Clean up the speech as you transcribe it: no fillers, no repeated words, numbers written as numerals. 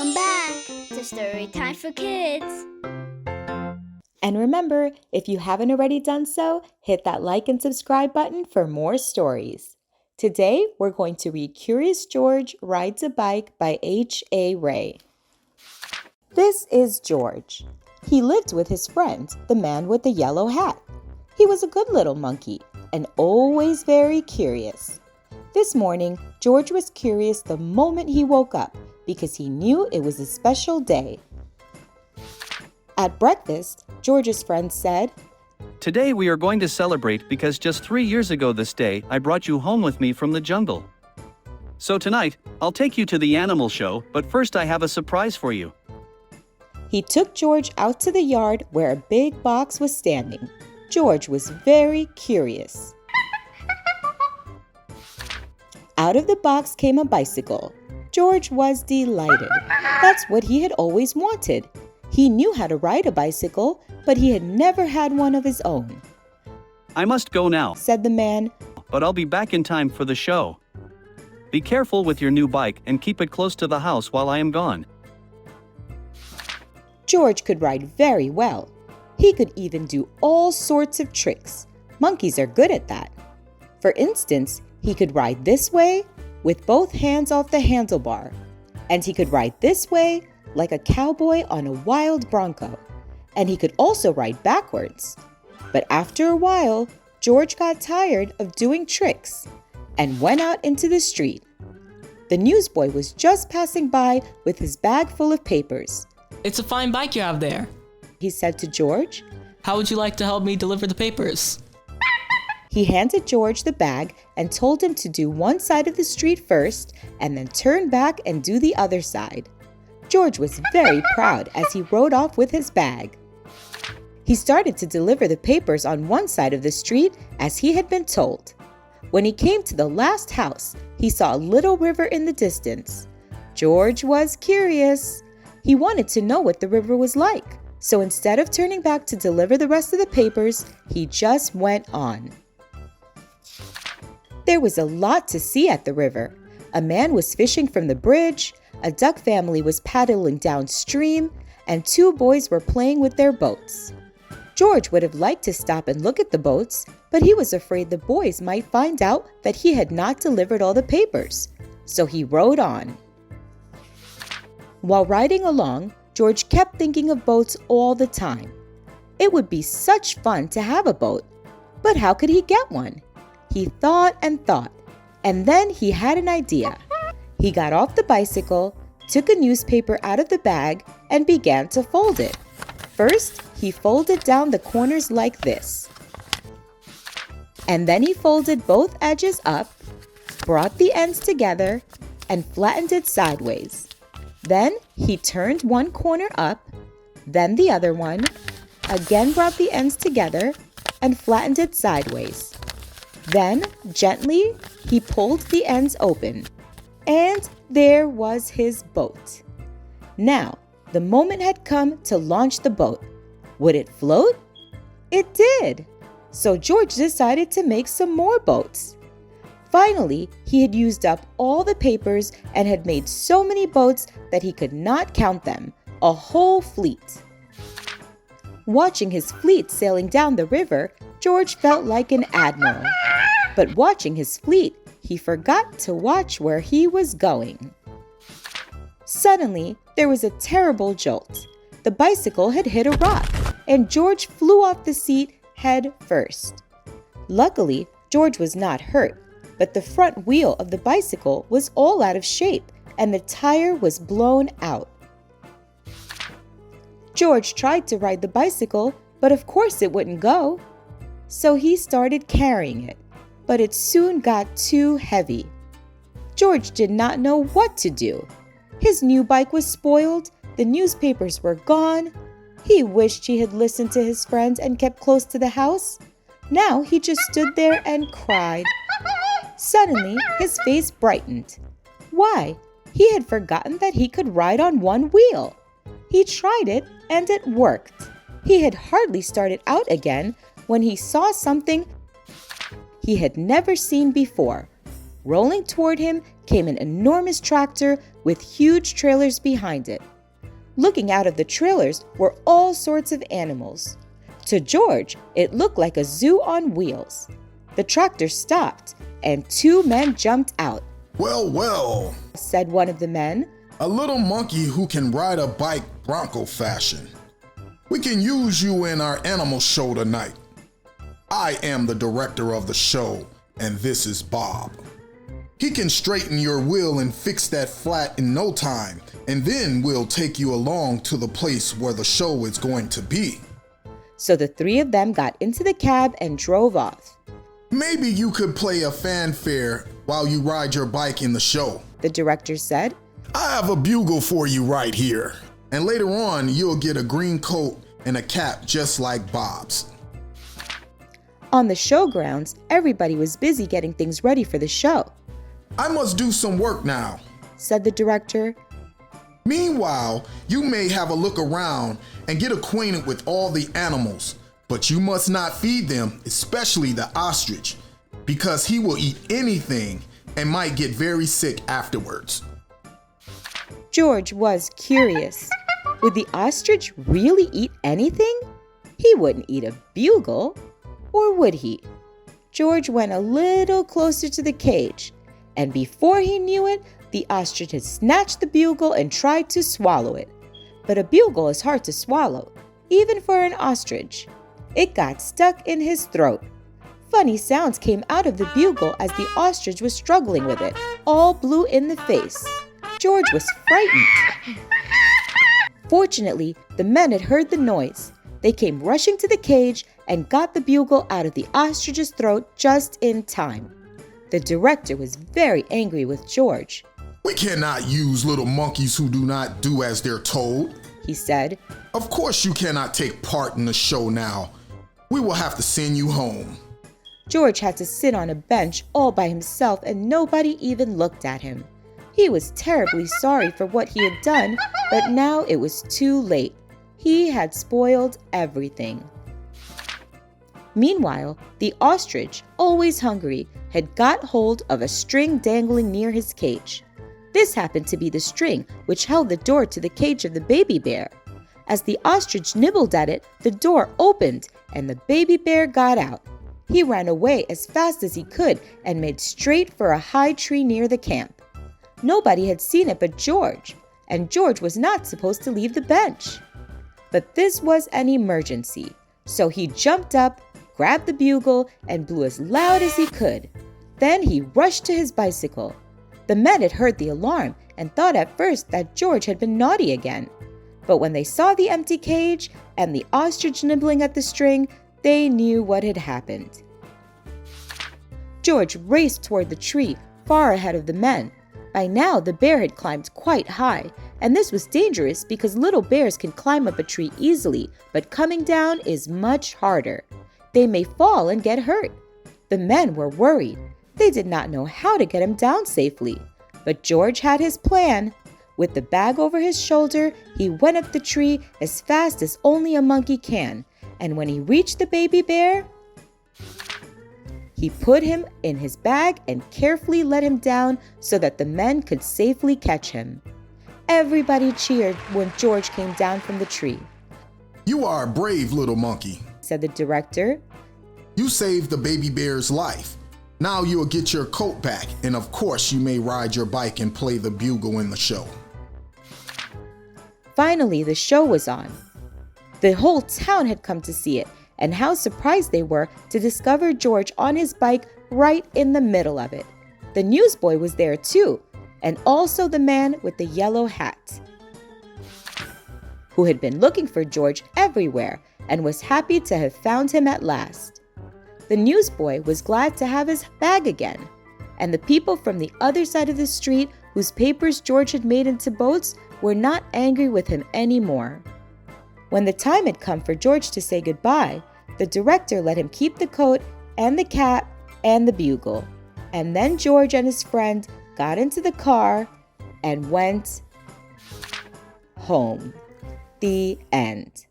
Welcome back to Storytime for Kids. And remember, if you haven't already done so, hit that like and subscribe button for more stories. Today, we're going to read Curious George Rides a Bike by H.A. Rey. This is George. He lived with his friend, the man with the yellow hat. He was a good little monkey and always very curious. This morning, George was curious the moment he woke up because he knew it was a special day. At breakfast, George's friend said, "Today we are going to celebrate because just 3 years ago this day I brought you home with me from the jungle. So tonight, I'll take you to the animal show, but first I have a surprise for you." He took George out to the yard where a big box was standing. George was very curious. Out of the box came a bicycle. George was delighted. That's what he had always wanted. He knew how to ride a bicycle, but he had never had one of his own. "I must go now," said the man, "but I'll be back in time for the show. Be careful with your new bike and keep it close to the house while I am gone." George could ride very well. He could even do all sorts of tricks. Monkeys are good at that. For instance, he could ride this way with both hands off the handlebar, and he could ride this way like a cowboy on a wild bronco, and he could also ride backwards. But after a while, George got tired of doing tricks and went out into the street. The newsboy was just passing by with his bag full of papers. "It's a fine bike you have there," he said to George. "How would you like to help me deliver the papers?" He handed George the bag and told him to do one side of the street first and then turn back and do the other side. George was very proud as he rode off with his bag. He started to deliver the papers on one side of the street as he had been told. When he came to the last house, he saw a little river in the distance. George was curious. He wanted to know what the river was like, so instead of turning back to deliver the rest of the papers, he just went on. There was a lot to see at the river. A man was fishing from the bridge, a duck family was paddling downstream, and 2 boys were playing with their boats. George would have liked to stop and look at the boats, but he was afraid the boys might find out that he had not delivered all the papers, so he rode on. While riding along, George kept thinking of boats all the time. It would be such fun to have a boat, but how could he get one? He thought, and then he had an idea. He got off the bicycle, took a newspaper out of the bag, and began to fold it. First, he folded down the corners like this. And then he folded both edges up, brought the ends together, and flattened it sideways. Then he turned one corner up, then the other one, again brought the ends together, and flattened it sideways. Then, gently, he pulled the ends open. And there was his boat. Now, the moment had come to launch the boat. Would it float? It did. So George decided to make some more boats. Finally, he had used up all the papers and had made so many boats that he could not count them, a whole fleet. Watching his fleet sailing down the river, George felt like an admiral. But watching his fleet, he forgot to watch where he was going. Suddenly, there was a terrible jolt. The bicycle had hit a rock, and George flew off the seat head first. Luckily, George was not hurt, but the front wheel of the bicycle was all out of shape, and the tire was blown out. George tried to ride the bicycle, but of course it wouldn't go. So he started carrying it, but it soon got too heavy. George did not know what to do. His new bike was spoiled, the newspapers were gone. He wished he had listened to his friends and kept close to the house. Now he just stood there and cried. Suddenly, his face brightened. Why? He had forgotten that he could ride on one wheel. He tried it, and it worked. He had hardly started out again when he saw something he had never seen before. Rolling toward him came an enormous tractor with huge trailers behind it. Looking out of the trailers were all sorts of animals. To George, it looked like a zoo on wheels. The tractor stopped, and two men jumped out. Well, well, said one of the men. a little monkey who can ride a bike Bronco fashion. We can use you in our animal show tonight. I am the director of the show, and this is Bob. He can straighten your wheel and fix that flat in no time, and then we'll take you along to the place where the show is going to be. So the three of them got into the cab and drove off. Maybe you could play a fanfare while you ride your bike in the show, the director said. I have a bugle for you right here, and later on you'll get a green coat and a cap just like Bob's. On the showgrounds, everybody was busy getting things ready for the show. I must do some work now, said the director. Meanwhile, you may have a look around and get acquainted with all the animals, but you must not feed them, especially the ostrich, because he will eat anything and might get very sick afterwards. George was curious. Would the ostrich really eat anything? He wouldn't eat a bugle, or would he? George went a little closer to the cage, and before he knew it, the ostrich had snatched the bugle and tried to swallow it. But a bugle is hard to swallow, even for an ostrich. It got stuck in his throat. Funny sounds came out of the bugle as the ostrich was struggling with it, all blue in the face. George was frightened. Fortunately, the men had heard the noise. They came rushing to the cage and got the bugle out of the ostrich's throat just in time. The director was very angry with George. We cannot use little monkeys who do not do as they're told, he said. Of course you cannot take part in the show now. We will have to send you home. George had to sit on a bench all by himself and nobody even looked at him. He was terribly sorry for what he had done, but now it was too late. He had spoiled everything. Meanwhile, the ostrich, always hungry, had got hold of a string dangling near his cage. This happened to be the string which held the door to the cage of the baby bear. As the ostrich nibbled at it, the door opened and the baby bear got out. He ran away as fast as he could and made straight for a high tree near the camp. Nobody had seen it but George, and George was not supposed to leave the bench. But this was an emergency, so he jumped up, grabbed the bugle, and blew as loud as he could. Then he rushed to his bicycle. The men had heard the alarm and thought at first that George had been naughty again. But when they saw the empty cage and the ostrich nibbling at the string, they knew what had happened. George raced toward the tree, far ahead of the men. By now, the bear had climbed quite high, and this was dangerous because little bears can climb up a tree easily, but coming down is much harder. They may fall and get hurt. The men were worried. They did not know how to get him down safely. But George had his plan. With the bag over his shoulder, he went up the tree as fast as only a monkey can, and when he reached the baby bear, he put him in his bag and carefully let him down so that the men could safely catch him. Everybody cheered when George came down from the tree. You are a brave little monkey, said the director. You saved the baby bear's life. Now you'll get your coat back, and of course you may ride your bike and play the bugle in the show. Finally, the show was on. The whole town had come to see it, and how surprised they were to discover George on his bike right in the middle of it. The newsboy was there too, and also the man with the yellow hat, who had been looking for George everywhere and was happy to have found him at last. The newsboy was glad to have his bag again, and the people from the other side of the street whose papers George had made into boats were not angry with him anymore. When the time had come for George to say goodbye, the director let him keep the coat and the cap and the bugle, and then George and his friend got into the car and went home. The end.